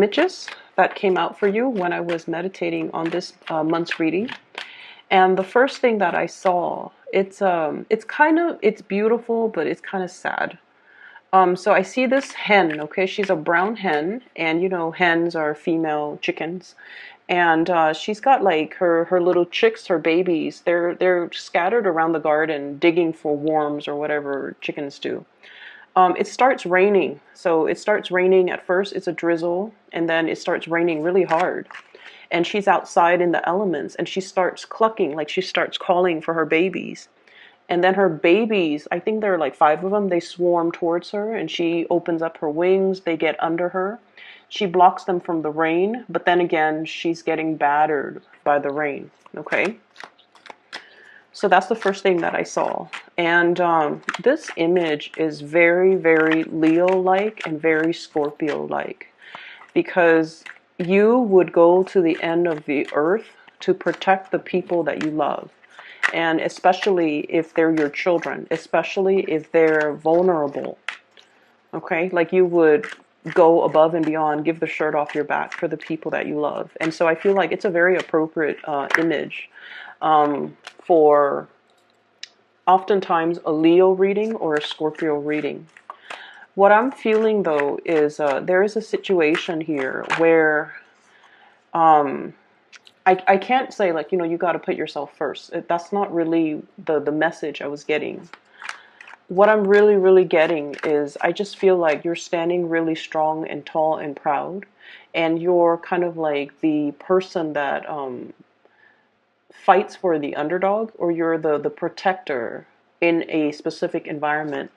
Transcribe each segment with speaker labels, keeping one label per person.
Speaker 1: images that came out for you when I was meditating on this month's reading. And the first thing that I saw, it's beautiful, but it's kind of sad. So I see this hen, okay? She's a brown hen, and you know, hens are female chickens. And she's got like her little chicks, her babies. They're scattered around the garden, digging for worms or whatever chickens do. It starts raining. So it starts raining. At first, it's a drizzle, and then it starts raining really hard. And she's outside in the elements, and she starts clucking, like she starts calling for her babies. And then her babies, I think there are like 5 of them, they swarm towards her, and she opens up her wings. They get under her. She blocks them from the rain, but then again, she's getting battered by the rain. Okay? So that's the first thing that I saw. And this image is very, very Leo-like and very Scorpio-like, because you would go to the end of the earth to protect the people that you love. And especially if they're your children, especially if they're vulnerable. Okay? Like you would go above and beyond, give the shirt off your back for the people that you love. And so I feel like it's a very appropriate image for oftentimes a Leo reading or a Scorpio reading. What I'm feeling though is there is a situation here where I can't say like, you know, you got to put yourself first. That's not really the message I was getting. What I'm really, really getting is I just feel like you're standing really strong and tall and proud. And you're kind of like the person that fights for the underdog, or you're the protector in a specific environment.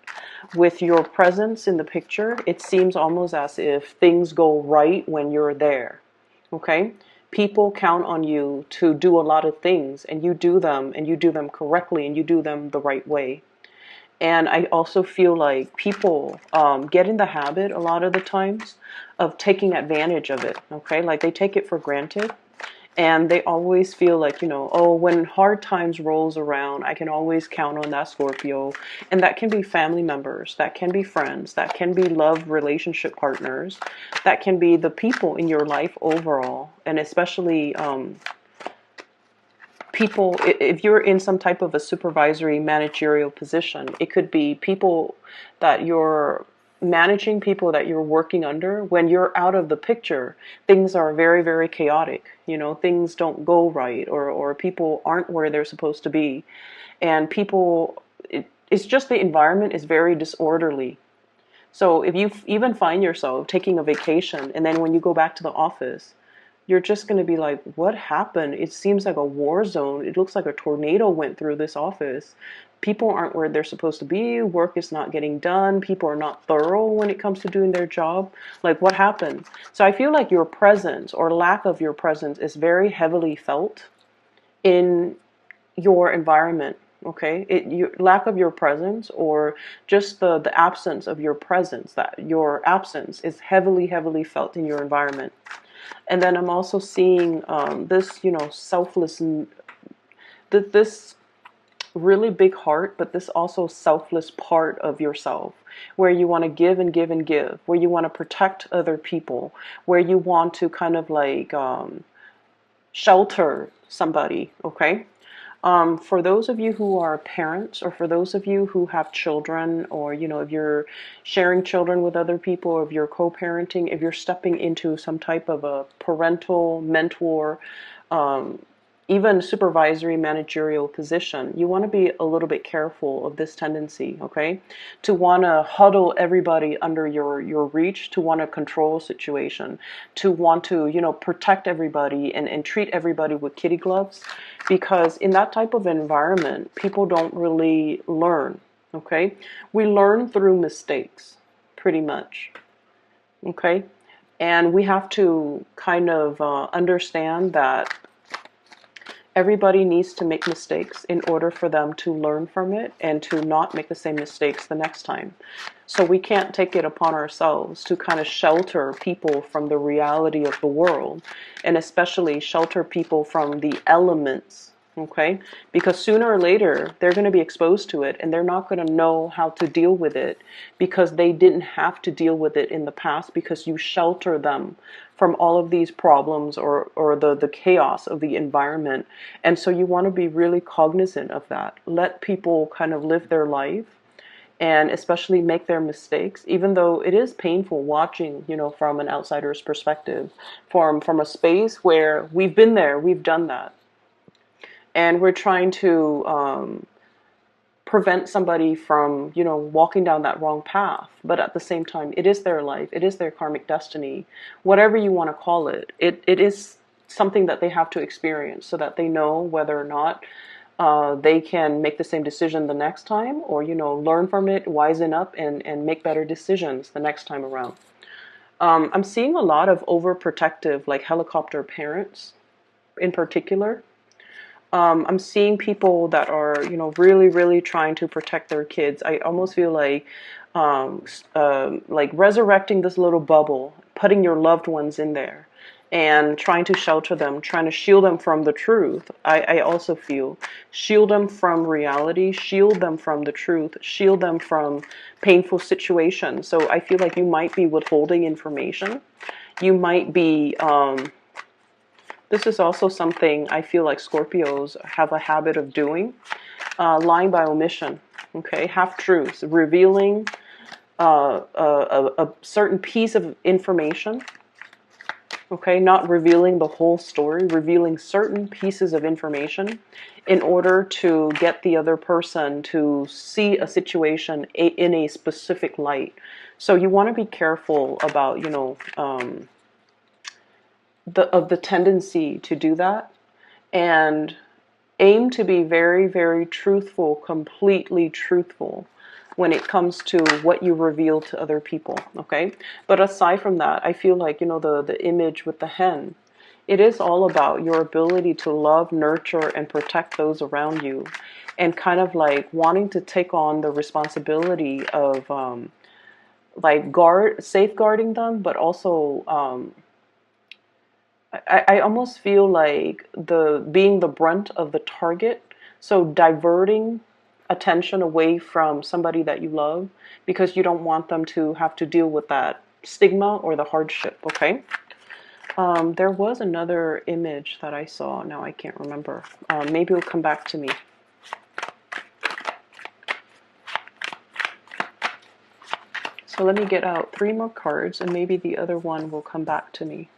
Speaker 1: With your presence in the picture, it seems almost as if things go right when you're there. Okay? People count on you to do a lot of things, and you do them, and you do them correctly, and you do them the right way. And I also feel like people get in the habit a lot of the times of taking advantage of it. Okay? Like they take it for granted. And they always feel like, you know, oh, when hard times rolls around, I can always count on that Scorpio. And that can be family members, that can be friends, that can be love relationship partners, that can be the people in your life overall. And especially people, if you're in some type of a supervisory managerial position, it could be people that you're managing, people that you're working under. When you're out of the picture, things are very, very chaotic. You know, things don't go right, or people aren't where they're supposed to be. And people, it's just the environment is very disorderly. So if you even find yourself taking a vacation, and then when you go back to the office, you're just going to be like, what happened? It seems like a war zone. It looks like a tornado went through this office. People aren't where they're supposed to be. Work is not getting done. People are not thorough when it comes to doing their job. Like, what happened? So I feel like your presence or lack of your presence is very heavily felt in your environment. Okay, your lack of your presence, or just the absence of your presence, that your absence is heavily, heavily felt in your environment. And then I'm also seeing this, you know, selfless, this really big heart, but this also selfless part of yourself, where you want to give and give and give, where you want to protect other people, where you want to kind of like shelter somebody, okay? For those of you who are parents, or for those of you who have children, or, you know, if you're sharing children with other people, or if you're co-parenting, if you're stepping into some type of a parental mentor, even supervisory managerial position, you want to be a little bit careful of this tendency, okay? To want to huddle everybody under your reach, to want to control a situation, to want to, you know, protect everybody and treat everybody with kitty gloves, because in that type of environment, people don't really learn, okay? We learn through mistakes, pretty much, okay? And we have to kind of understand that everybody needs to make mistakes in order for them to learn from it and to not make the same mistakes the next time. So we can't take it upon ourselves to kind of shelter people from the reality of the world, and especially shelter people from the elements Okay, because sooner or later they're going to be exposed to it, and they're not going to know how to deal with it because they didn't have to deal with it in the past, because you shelter them from all of these problems, or the chaos of the environment. And so you want to be really cognizant of that. Let people kind of live their life, and especially make their mistakes, even though it is painful watching, from an outsider's perspective, from a space where we've been there, we've done that, and we're trying to prevent somebody from, walking down that wrong path. But at the same time, it is their life, it is their karmic destiny, whatever you want to call it. It is something that they have to experience, so that they know whether or not they can make the same decision the next time, or, learn from it, wisen up, and make better decisions the next time around. I'm seeing a lot of overprotective, like helicopter parents in particular. I'm seeing people that are, really, really trying to protect their kids. I almost feel like resurrecting this little bubble, putting your loved ones in there, and trying to shelter them, trying to shield them from the truth. I also feel shield them from reality, shield them from the truth, shield them from painful situations. So I feel like you might be withholding information. You might be this is also something I feel like Scorpios have a habit of doing, lying by omission, okay? Half-truths, revealing a certain piece of information, okay? Not revealing the whole story, revealing certain pieces of information in order to get the other person to see a situation in a specific light. So you want to be careful about, the tendency to do that, and aim to be very, very truthful, completely truthful when it comes to what you reveal to other people, okay? But aside from that, I feel like, the image with the hen, it is all about your ability to love, nurture, and protect those around you, and kind of like wanting to take on the responsibility of like safeguarding them, but also I almost feel like being the brunt of the target, so diverting attention away from somebody that you love, because you don't want them to have to deal with that stigma or the hardship, okay? There was another image that I saw, now I can't remember. Maybe it'll come back to me. So let me get out 3 more cards, and maybe the other one will come back to me.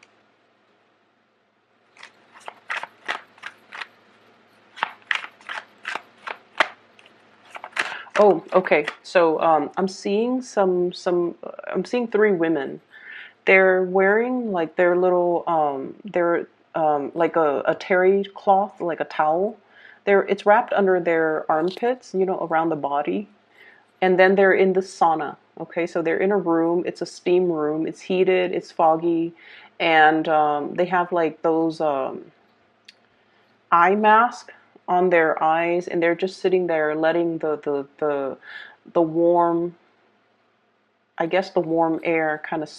Speaker 1: Oh, okay. So I'm seeing I'm seeing 3 women. They're wearing like their little they're like a terry cloth, like a towel. It's wrapped under their armpits, around the body. And then they're in the sauna. Okay, so they're in a room. It's a steam room. It's heated. It's foggy, and they have like those eye mask on their eyes, and they're just sitting there letting the warm, I guess the warm air kind of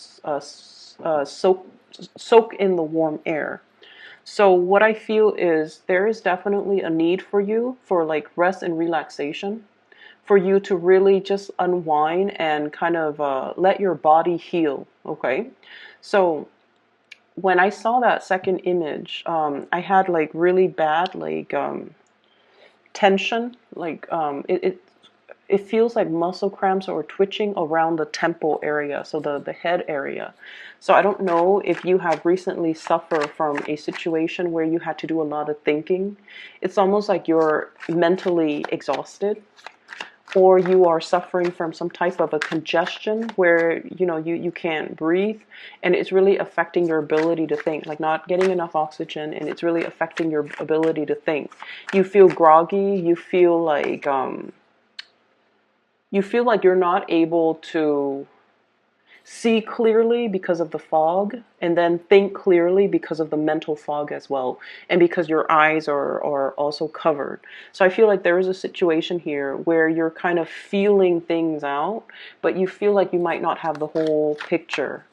Speaker 1: soak in the warm air. So what I feel is there is definitely a need for you for like rest and relaxation, for you to really just unwind and kind of let your body heal. Okay, so when I saw that second image, I had like really bad like tension, like it feels like muscle cramps or twitching around the temple area, so the head area. So I don't know if you have recently suffered from a situation where you had to do a lot of thinking. It's almost like you're mentally exhausted, or you are suffering from some type of a congestion where you can't breathe, and it's really affecting your ability to think, like not getting enough oxygen, and it's really affecting your ability to think. You feel groggy, you feel like you're not able to see clearly because of the fog, and then think clearly because of the mental fog as well, and because your eyes are also covered. So I feel like there is a situation here where you're kind of feeling things out, but you feel like you might not have the whole picture.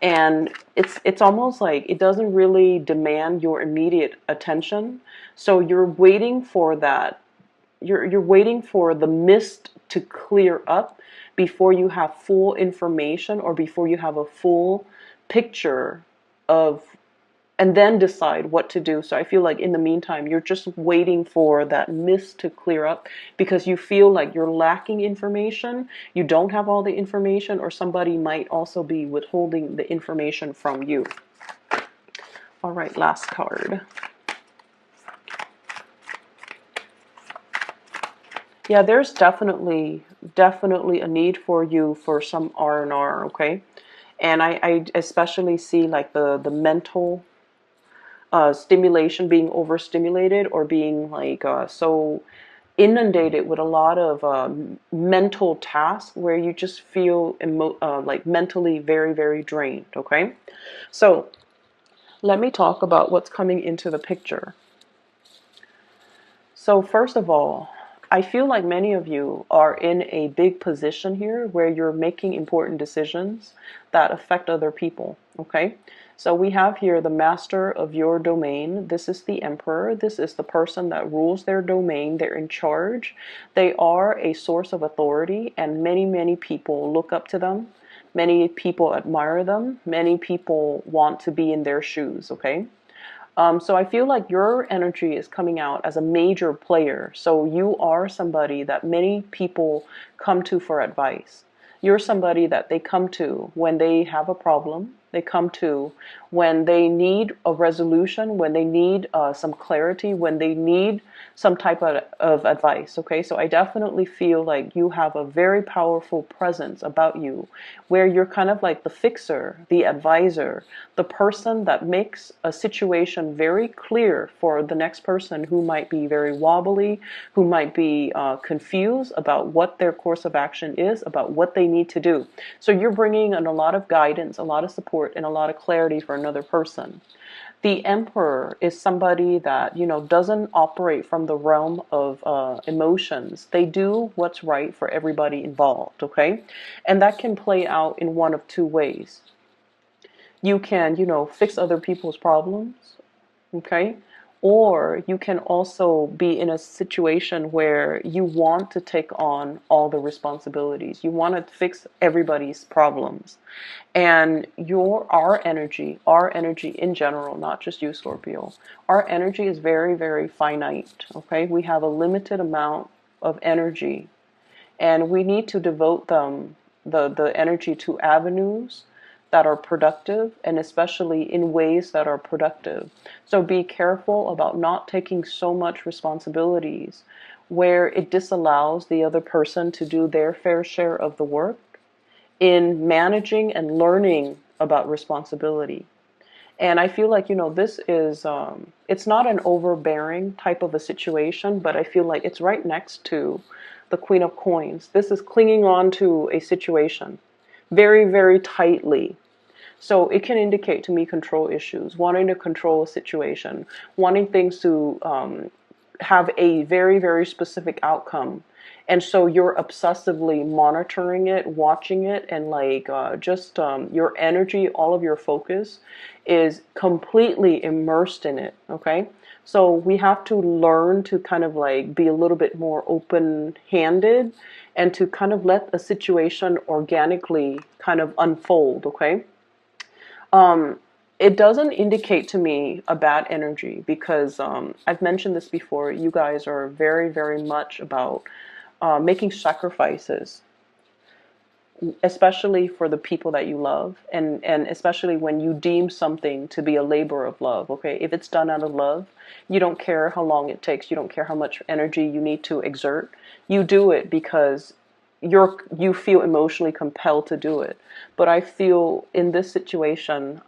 Speaker 1: And it's almost like it doesn't really demand your immediate attention. So you're waiting for that. You're waiting for the mist to clear up before you have full information, or before you have a full picture of, and then decide what to do. So I feel like in the meantime, you're just waiting for that mist to clear up because you feel like you're lacking information. You don't have all the information, or somebody might also be withholding the information from you. All right, last card. Yeah, there's definitely a need for you for some R&R, okay? And I especially see like the mental stimulation, being overstimulated, or being like so inundated with a lot of mental tasks where you just feel like mentally very, very drained, okay? So let me talk about what's coming into the picture. So first of all, I feel like many of you are in a big position here where you're making important decisions that affect other people, okay? So we have here the master of your domain. This is the emperor. This is the person that rules their domain. They're in charge. They are a source of authority, and many, many people look up to them. Many people admire them. Many people want to be in their shoes, okay? So I feel like your energy is coming out as a major player. So you are somebody that many people come to for advice. You're somebody that they come to when they have a problem. They come to when they need a resolution, when they need some clarity, when they need some type of advice. Okay, so I definitely feel like you have a very powerful presence about you, where you're kind of like the fixer, the advisor, the person that makes a situation very clear for the next person who might be very wobbly, who might be confused about what their course of action is, about what they need to do. So you're bringing in a lot of guidance, a lot of support, and a lot of clarity for another person. The emperor is somebody that, doesn't operate from the realm of emotions. They do what's right for everybody involved, okay? And that can play out in one of two ways. You can, fix other people's problems, okay? Or you can also be in a situation where you want to take on all the responsibilities. You want to fix everybody's problems. And our energy in general, not just you, Scorpio, our energy is very, very finite, okay? We have a limited amount of energy, and we need to devote the energy to avenues that are productive, and especially in ways that are productive. So be careful about not taking so much responsibilities where it disallows the other person to do their fair share of the work in managing and learning about responsibility. And I feel like, this is, it's not an overbearing type of a situation, but I feel like it's right next to the Queen of Coins. This is clinging on to a situation very, very tightly. So it can indicate to me control issues, wanting to control a situation, wanting things to have a very, very specific outcome. And so you're obsessively monitoring it, watching it, and like just your energy, all of your focus is completely immersed in it, okay? So we have to learn to kind of like be a little bit more open-handed and to kind of let a situation organically kind of unfold, okay? It doesn't indicate to me a bad energy because I've mentioned this before. You guys are very, very much about making sacrifices, especially for the people that you love, and especially when you deem something to be a labor of love, okay? If it's done out of love, you don't care how long it takes. You don't care how much energy you need to exert. You do it because you feel emotionally compelled to do it. But I feel in this situation,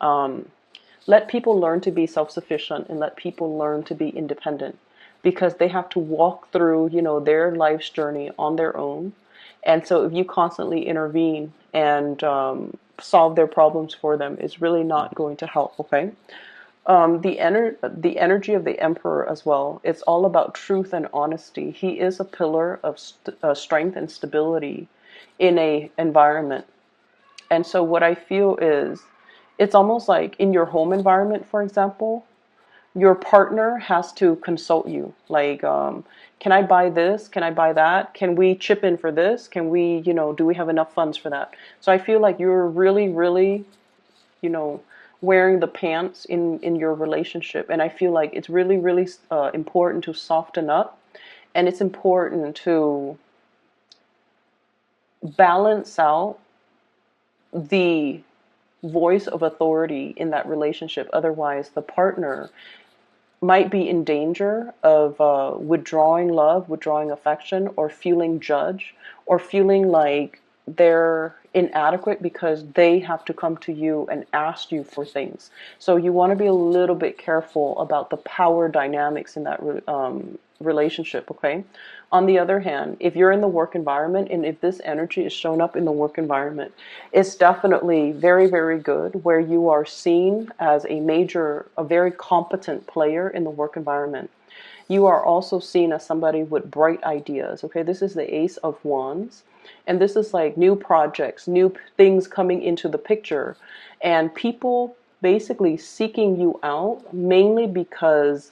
Speaker 1: let people learn to be self-sufficient and let people learn to be independent, because they have to walk through, their life's journey on their own. And so if you constantly intervene and solve their problems for them, it's really not going to help, okay? The energy of the emperor as well, it's all about truth and honesty. He is a pillar of strength and stability in a environment. And so what I feel is It's almost like in your home environment, for example, your partner has to consult you. Like, can I buy this? Can I buy that? Can we chip in for this? Can we, do we have enough funds for that? So I feel like you're really, really, you know, wearing the pants in your relationship. And I feel like it's really, really important to soften up. And it's important to balance out the voice of authority in that relationship. Otherwise, the partner might be in danger of withdrawing love, withdrawing affection, or feeling judged, or feeling like they're inadequate because they have to come to you and ask you for things. So you want to be a little bit careful about the power dynamics in that relationship, okay? On the other hand, if you're in the work environment and if this energy is shown up in the work environment, it's definitely very, very good where you are seen as a very competent player in the work environment. You are also seen as somebody with bright ideas, okay? This is the Ace of Wands. And this is like new projects, new things coming into the picture, and people basically seeking you out mainly because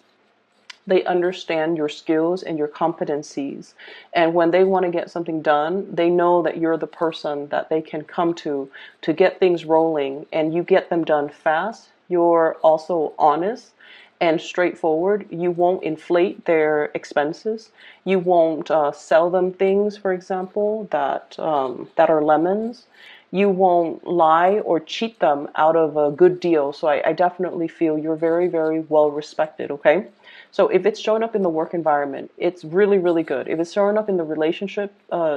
Speaker 1: they understand your skills and your competencies. And when they want to get something done, they know that you're the person that they can come to get things rolling, and you get them done fast. You're also honest and straightforward. You won't inflate their expenses. You won't sell them things, for example, that are lemons. You won't lie or cheat them out of a good deal. So I definitely feel you're very, very well respected, okay? So if it's showing up in the work environment, it's really, really good. If it's showing up in the relationship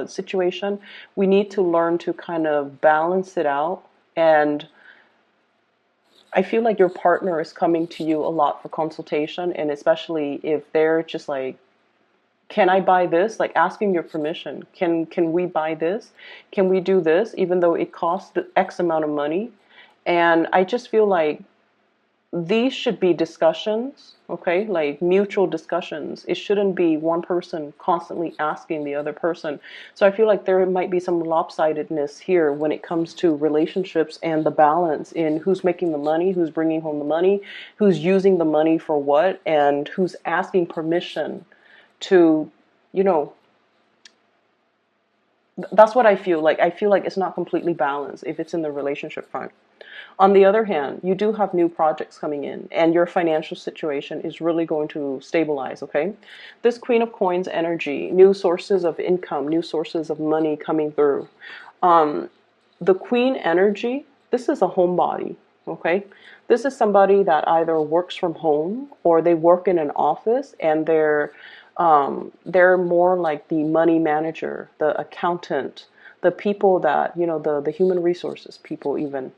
Speaker 1: situation, we need to learn to kind of balance it out. And I feel like your partner is coming to you a lot for consultation, and especially if they're just like, can I buy this? Like asking your permission. Can we buy this? Can we do this? Even though it costs X amount of money. And I just feel like these should be discussions, okay? Like mutual discussions. It shouldn't be one person constantly asking the other person. So I feel like there might be some lopsidedness here when it comes to relationships and the balance in who's making the money, who's bringing home the money, who's using the money for what, and who's asking permission to, you know, that's what I feel like. I feel like it's not completely balanced if it's in the relationship front. On the other hand, you do have new projects coming in, and your financial situation is really going to stabilize, okay? This Queen of Coins energy, new sources of income, new sources of money coming through. The Queen energy, this is a homebody, okay? This is somebody that either works from home or they work in an office, and they're more like the money manager, the accountant, the people that, the human resources people even.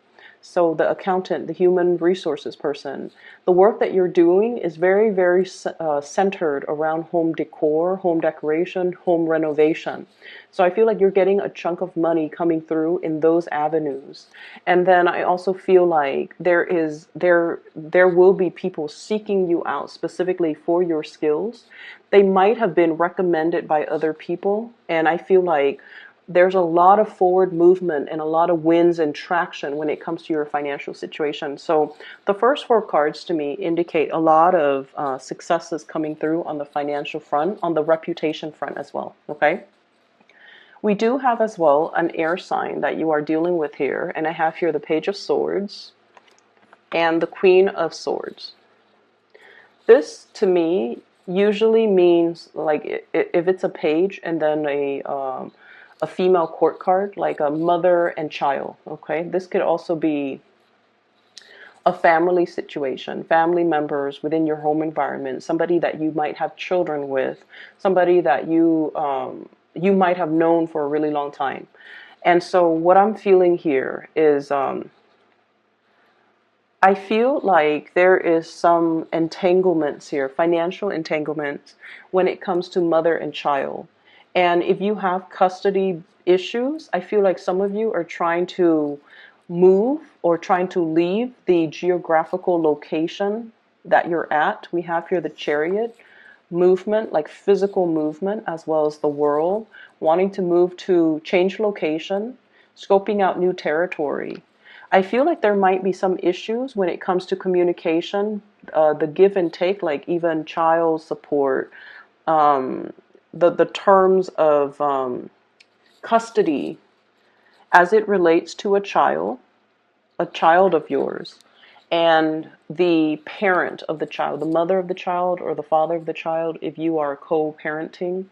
Speaker 1: So the accountant, the human resources person, the work that you're doing is very, very centered around home decor, home decoration, home renovation. So I feel like you're getting a chunk of money coming through in those avenues. And then I also feel like there will be people seeking you out specifically for your skills. They might have been recommended by other people, and I feel like there's a lot of forward movement and a lot of wins and traction when it comes to your financial situation. So the first four cards to me indicate a lot of successes coming through on the financial front, on the reputation front as well, okay? We do have as well an air sign that you are dealing with here, and I have here the Page of Swords and the Queen of Swords. This to me usually means, like, if it's a page and then a female court card, like a mother and child, okay? This could also be a family situation, family members within your home environment, somebody that you might have children with, somebody that you might have known for a really long time. And so what I'm feeling here is I feel like there is some entanglements here, financial entanglements, when it comes to mother and child. And if you have custody issues, I feel like some of you are trying to move or trying to leave the geographical location that you're at. We have here the Chariot movement, like physical movement, as well as the World, wanting to move to change location, scoping out new territory. I feel like there might be some issues when it comes to communication, the give and take, like even child support, um, the terms of custody as it relates to a child of yours, and the parent of the child, the mother of the child or the father of the child, if you are co-parenting,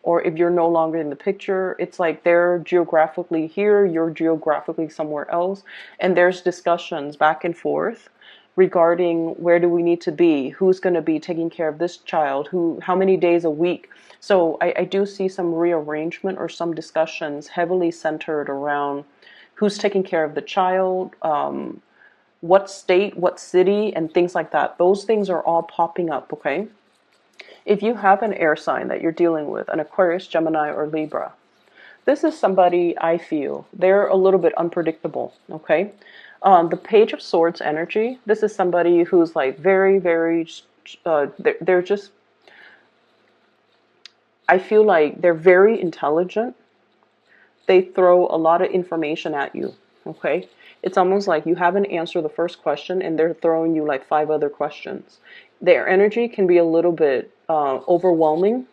Speaker 1: or if you're no longer in the picture, it's like they're geographically here, you're geographically somewhere else, and there's discussions back and forth regarding where do we need to be, who's going to be taking care of this child, how many days a week. So I do see some rearrangement or some discussions heavily centered around who's taking care of the child, what state, what city, and things like that. Those things are all popping up, okay? If you have an air sign that you're dealing with, an Aquarius, Gemini, or Libra, this is somebody I feel they're a little bit unpredictable, okay? The Page of Swords energy, this is somebody who's like very, very, they're just, I feel like they're very intelligent. They throw a lot of information at you, okay? It's almost like you haven't answered the first question and they're throwing you like 5 other questions. Their energy can be a little bit overwhelming,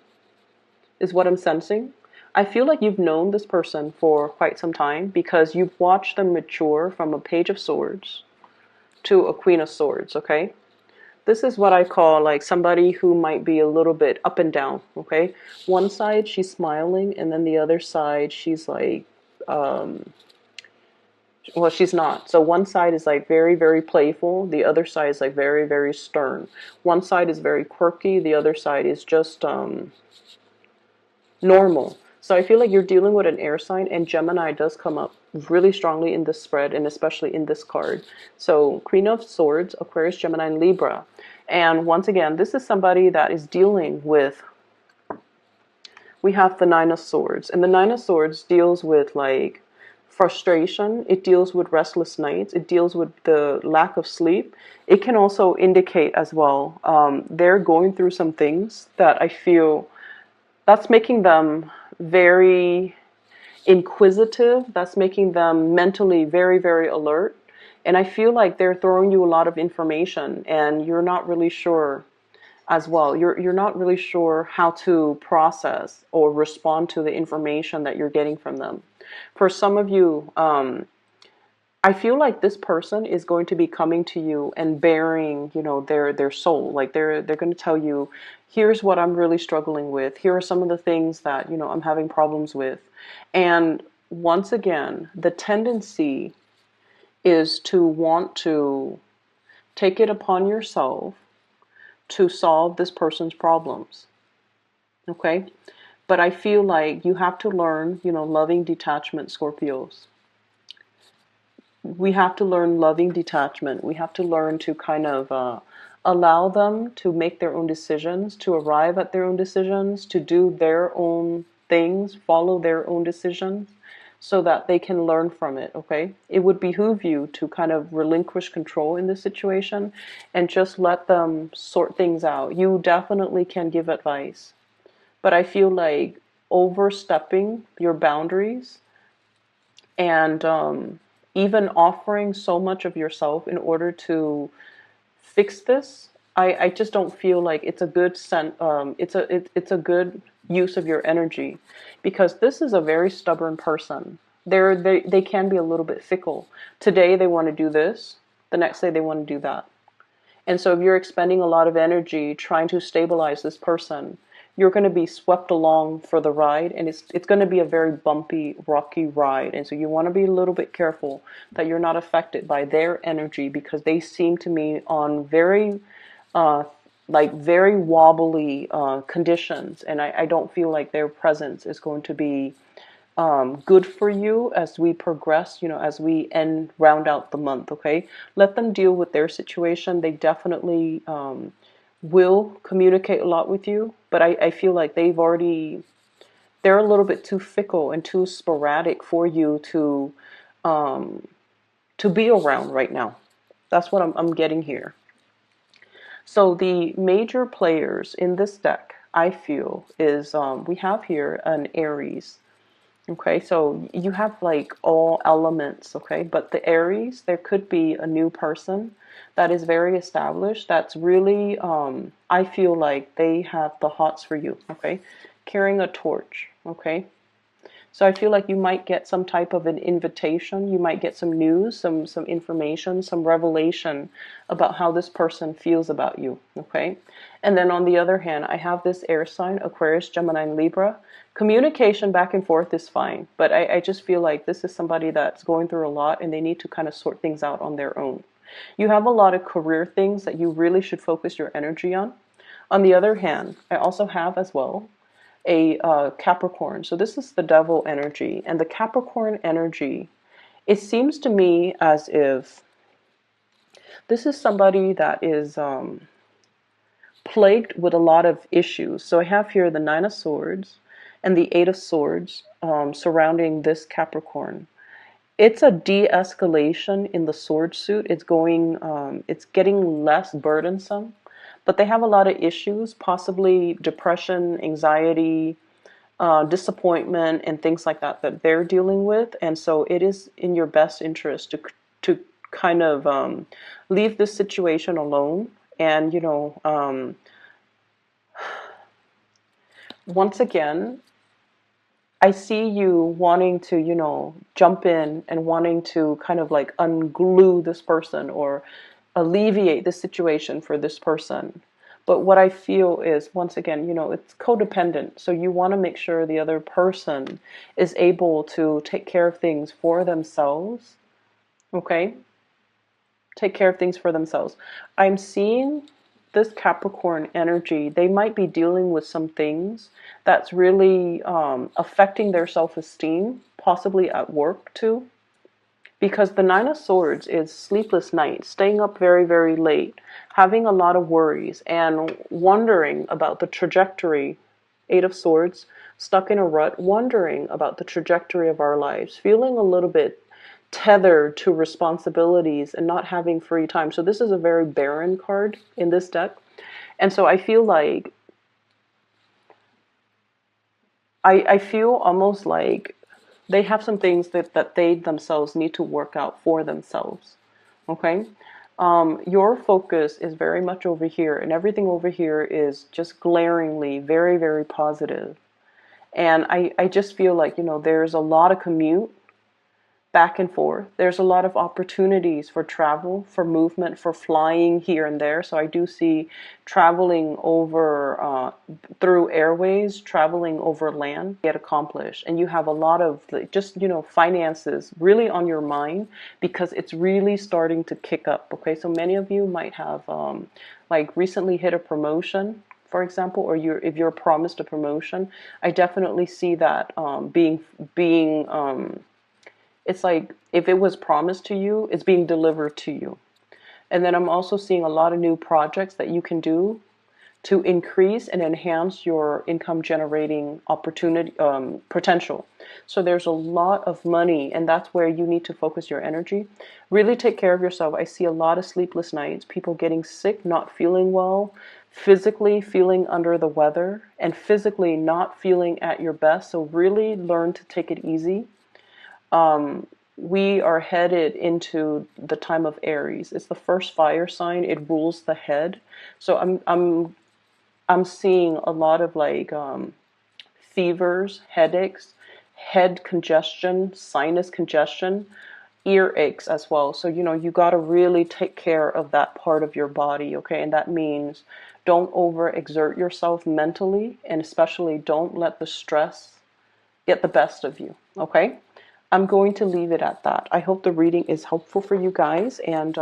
Speaker 1: is what I'm sensing. I feel like you've known this person for quite some time because you've watched them mature from a Page of Swords to a Queen of Swords, okay? This is what I call like somebody who might be a little bit up and down, okay? One side she's smiling, and then the other side she's like, well, she's not. So one side is like very, very playful. The other side is like very, very stern. One side is very quirky. The other side is just normal. So I feel like you're dealing with an air sign, and Gemini does come up really strongly in this spread, and especially in this card. So Queen of Swords, Aquarius, Gemini, and Libra. And once again, this is somebody that is dealing with, we have the Nine of Swords. And the Nine of Swords deals with like frustration. It deals with restless nights. It deals with the lack of sleep. It can also indicate as well, they're going through some things that I feel that's making them very inquisitive. That's making them mentally very, very alert. And I feel like they're throwing you a lot of information and you're not really sure as well. You're not really sure how to process or respond to the information that you're getting from them. For some of you, I feel like this person is going to be coming to you and bearing, you know, their soul. Like they're going to tell you, here's what I'm really struggling with. Here are some of the things that, you know, I'm having problems with. And once again, the tendency is to want to take it upon yourself to solve this person's problems. Okay? But I feel like you have to learn, you know, loving detachment, Scorpios. We have to learn loving detachment. We have to learn to kind of allow them to make their own decisions, to arrive at their own decisions, to do their own things, follow their own decisions, so that they can learn from it, okay? It would behoove you to kind of relinquish control in this situation and just let them sort things out. You definitely can give advice, but I feel like overstepping your boundaries and even offering so much of yourself in order to fix this, I just don't feel like it's a good it's a good use of your energy, because this is a very stubborn person. They can be a little bit fickle. Today they want to do this, the next day they want to do that. And so if you're expending a lot of energy trying to stabilize this person, you're going to be swept along for the ride, and it's going to be a very bumpy, rocky ride. And so you want to be a little bit careful that you're not affected by their energy, because they seem to me on very very wobbly conditions, and I don't feel like their presence is going to be good for you as we progress, you know, as we round out the month, okay? Let them deal with their situation. They definitely will communicate a lot with you, but I feel like they're a little bit too fickle and too sporadic for you to be around right now. That's what I'm getting here. So the major players in this deck, I feel, is we have here an Aries. Okay, so you have like all elements, okay? But the Aries, there could be a new person that is very established, that's really, I feel like they have the hots for you, okay? Carrying a torch, okay? So I feel like you might get some type of an invitation. You might get some news, some information, some revelation about how this person feels about you. Okay. And then on the other hand, I have this air sign, Aquarius, Gemini, and Libra. Communication back and forth is fine, but I just feel like this is somebody that's going through a lot and they need to kind of sort things out on their own. You have a lot of career things that you really should focus your energy on. On the other hand, I also have as well a Capricorn. So this is the devil energy. And the Capricorn energy, it seems to me as if this is somebody that is plagued with a lot of issues. So I have here the Nine of Swords and the Eight of Swords surrounding this Capricorn. It's a de-escalation in the sword suit. It's getting less burdensome, but they have a lot of issues, possibly depression, anxiety, disappointment, and things like that that they're dealing with. And so it is in your best interest to kind of leave this situation alone. And once again, I see you wanting to, jump in and wanting to kind of like unglue this person or alleviate the situation for this person. But what I feel is, once again, it's codependent. So you want to make sure the other person is able to take care of things for themselves. Okay? Take care of things for themselves. I'm seeing this Capricorn energy, they might be dealing with some things that's really affecting their self-esteem, possibly at work too. Because the Nine of Swords is sleepless nights, staying up very, very late, having a lot of worries, and wondering about the trajectory. Eight of Swords, stuck in a rut, wondering about the trajectory of our lives, feeling a little bit tethered to responsibilities and not having free time. So this is a very barren card in this deck. And so I feel like, I feel almost like they have some things that they themselves need to work out for themselves. Okay? Your focus is very much over here, and everything over here is just glaringly very, very positive. And I just feel like, there's a lot of commute back and forth. There's a lot of opportunities for travel, for movement, for flying here and there. So I do see traveling over through airways, traveling over land, get accomplished. And you have a lot of just, finances really on your mind because it's really starting to kick up. Okay, so many of you might have like recently hit a promotion, for example, or if you're promised a promotion. I definitely see that being it's like if it was promised to you, it's being delivered to you. And then I'm also seeing a lot of new projects that you can do to increase and enhance your income generating opportunity potential. So there's a lot of money, and that's where you need to focus your energy. Really take care of yourself. I see a lot of sleepless nights, people getting sick, not feeling well, physically feeling under the weather, and physically not feeling at your best. So really learn to take it easy. We are headed into the time of Aries. It's the first fire sign. It rules the head. So I'm seeing a lot of like fevers, headaches, head congestion, sinus congestion, ear aches as well. So you got to really take care of that part of your body, okay? And that means don't overexert yourself mentally, and especially don't let the stress get the best of you, okay? I'm going to leave it at that. I hope the reading is helpful for you guys. And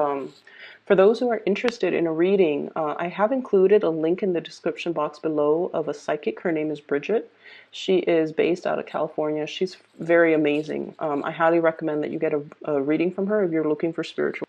Speaker 1: for those who are interested in a reading, I have included a link in the description box below of a psychic. Her name is Bridget. She is based out of California. She's very amazing. I highly recommend that you get a reading from her if you're looking for spiritual.